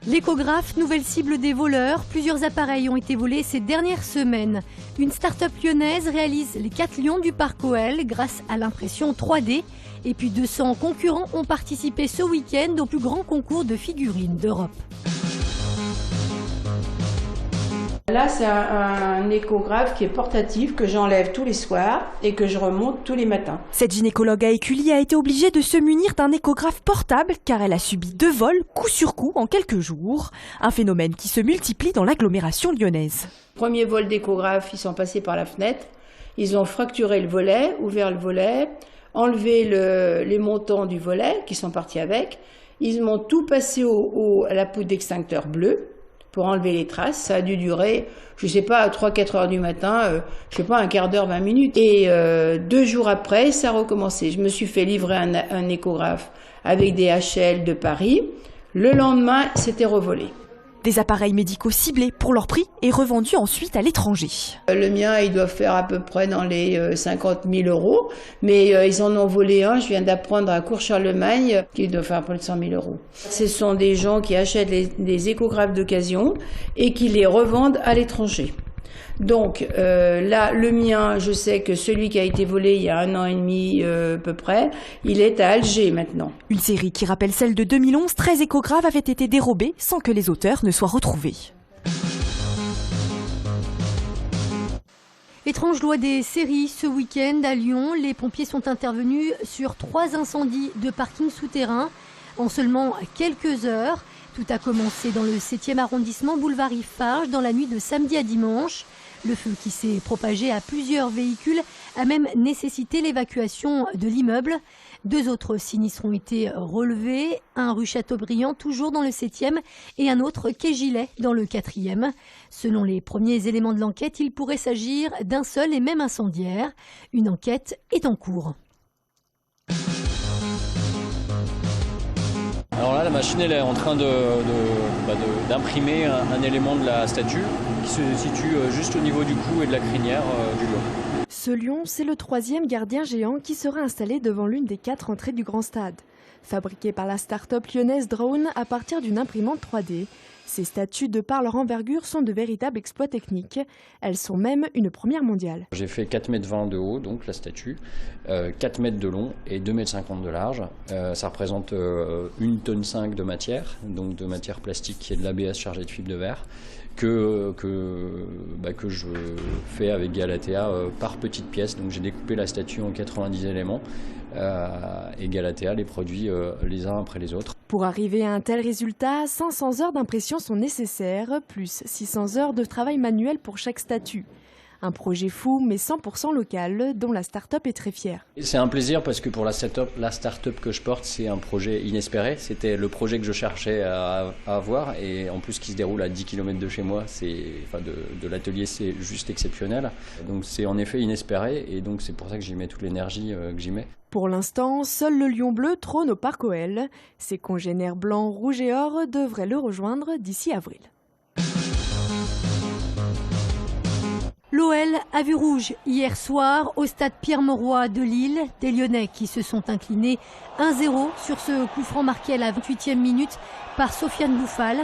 L'échographe, nouvelle cible des voleurs. Plusieurs appareils ont été volés ces dernières semaines. Une start-up lyonnaise réalise les 4 lions du parc OL grâce à l'impression 3D. Et puis 200 concurrents ont participé ce week-end au plus grand concours de figurines d'Europe. Là, c'est un échographe qui est portatif, que j'enlève tous les soirs et que je remonte tous les matins. Cette gynécologue à Écully a été obligée de se munir d'un échographe portable car elle a subi 2 vols coup sur coup en quelques jours. Un phénomène qui se multiplie dans l'agglomération lyonnaise. Premier vol d'échographe, ils sont passés par la fenêtre. Ils ont fracturé le volet, ouvert le volet, enlevé les montants du volet qui sont partis avec. Ils m'ont tout passé à la poudre d'extincteur bleu pour enlever les traces. Ça a dû durer, je sais pas, à 3-4 heures du matin, je sais pas, un quart d'heure, 20 minutes. Et 2 jours après, ça a recommencé. Je me suis fait livrer un échographe avec des HL de Paris. Le lendemain, c'était revolé. Des appareils médicaux ciblés pour leur prix et revendus ensuite à l'étranger. Le mien, il doit faire à peu près dans les 50 000 €. Mais ils en ont volé un, je viens d'apprendre à Cours-Charlemagne, qui doit faire près de 100 000 €. Ce sont des gens qui achètent des échographes d'occasion et qui les revendent à l'étranger. Donc là, le mien, je sais que celui qui a été volé il y a 1 an et demi à peu près, il est à Alger maintenant. Une série qui rappelle celle de 2011, 13 échographes avaient été dérobés sans que les auteurs ne soient retrouvés. Étrange loi des séries, ce week-end à Lyon, les pompiers sont intervenus sur 3 incendies de parking souterrain en seulement quelques heures. Tout a commencé dans le 7e arrondissement, boulevard Eiffage, dans la nuit de samedi à dimanche. Le feu qui s'est propagé à plusieurs véhicules a même nécessité l'évacuation de l'immeuble. 2 autres sinistres ont été relevés, un rue Chateaubriand, toujours dans le 7e, et un autre quai Gilet, dans le 4e. Selon les premiers éléments de l'enquête, il pourrait s'agir d'un seul et même incendiaire. Une enquête est en cours. Alors là, la machine elle est en train d'imprimer un élément de la statue qui se situe juste au niveau du cou et de la crinière du lion. Ce lion, c'est le 3e gardien géant qui sera installé devant l'une des 4 entrées du Grand Stade. Fabriqué par la start-up lyonnaise Drone à partir d'une imprimante 3D, ces statues, de par leur envergure, sont de véritables exploits techniques. Elles sont même une première mondiale. J'ai fait 4,20 m de haut, donc la statue, 4 mètres de long et 2,50 m de large. Ça représente 1,5 tonne de matière, donc de matière plastique et de l'ABS chargé de fibre de verre, que je fais avec Galatea par petites pièces. Donc j'ai découpé la statue en 90 éléments et Galatea les produit les uns après les autres. Pour arriver à un tel résultat, 500 heures d'impression sont nécessaires, plus 600 heures de travail manuel pour chaque statue. Un projet fou, mais 100% local, dont la start-up est très fière. C'est un plaisir parce que pour la start-up que je porte, c'est un projet inespéré. C'était le projet que je cherchais à avoir et en plus qui se déroule à 10 km de chez moi, de l'atelier, c'est juste exceptionnel. Donc c'est en effet inespéré et donc c'est pour ça que j'y mets toute l'énergie que j'y mets. Pour l'instant, seul le lion bleu trône au parc OL. Ses congénères blancs, rouges et or devraient le rejoindre d'ici avril. L'OL a vu rouge hier soir au stade Pierre-Mauroy de Lille. Des Lyonnais qui se sont inclinés 1-0 sur ce coup franc marqué à la 28e minute par Sofiane Bouffal.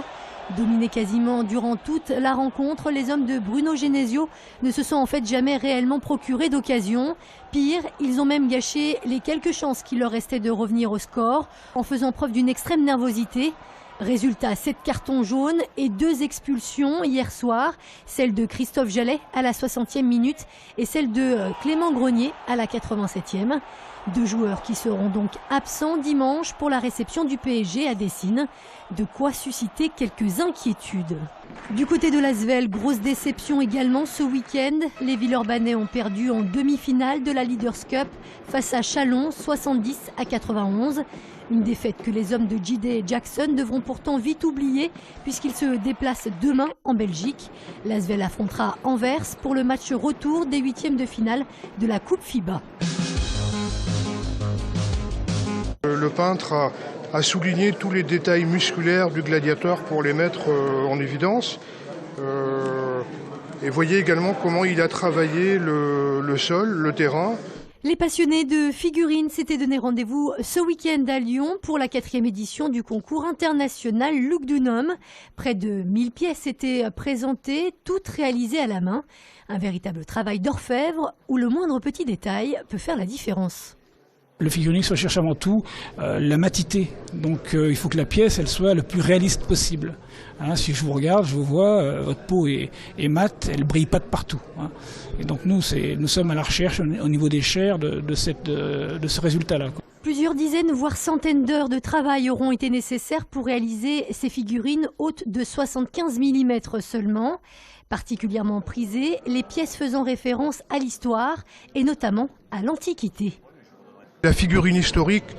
Dominés quasiment durant toute la rencontre, les hommes de Bruno Genesio ne se sont en fait jamais réellement procuré d'occasion. Pire, ils ont même gâché les quelques chances qu'il leur restait de revenir au score en faisant preuve d'une extrême nervosité. Résultat, 7 cartons jaunes et 2 expulsions hier soir, celle de Christophe Jallet à la 60e minute et celle de Clément Grenier à la 87e. 2 joueurs qui seront donc absents dimanche pour la réception du PSG à Dessine. De quoi susciter quelques inquiétudes. Du côté de l'Asvel, grosse déception également ce week-end. Les Villeurbanais ont perdu en demi-finale de la Leaders Cup face à Chalon, 70-91. Une défaite que les hommes de J.D. Jackson devront pourtant vite oublier puisqu'ils se déplacent demain en Belgique. L'Asvel affrontera Anvers pour le match retour des 8e de finale de la Coupe FIBA. Le peintre a souligné tous les détails musculaires du gladiateur pour les mettre en évidence. Et voyez également comment il a travaillé le sol, le terrain. Les passionnés de figurines s'étaient donné rendez-vous ce week-end à Lyon pour la 4e édition du concours international Look d'un homme. Près de 1000 pièces étaient présentées, toutes réalisées à la main. Un véritable travail d'orfèvre où le moindre petit détail peut faire la différence. Le figuriniste recherche avant tout la matité, donc il faut que la pièce elle soit le plus réaliste possible. Hein, si je vous regarde, je vous vois, votre peau est mate, elle brille pas de partout. Hein. Et donc nous sommes à la recherche au niveau des chairs de ce résultat-là. Plusieurs dizaines, voire centaines d'heures de travail auront été nécessaires pour réaliser ces figurines hautes de 75 mm seulement. Particulièrement prisées, les pièces faisant référence à l'histoire et notamment à l'Antiquité. La figurine historique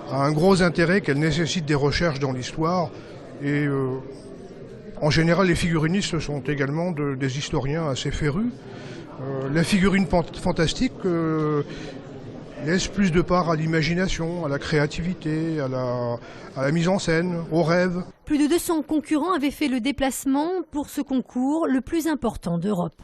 a un gros intérêt qu'elle nécessite des recherches dans l'histoire et en général les figurinistes sont également des historiens assez férus. La figurine fantastique laisse plus de part à l'imagination, à la créativité, à la mise en scène, au rêve. Plus de 200 concurrents avaient fait le déplacement pour ce concours le plus important d'Europe.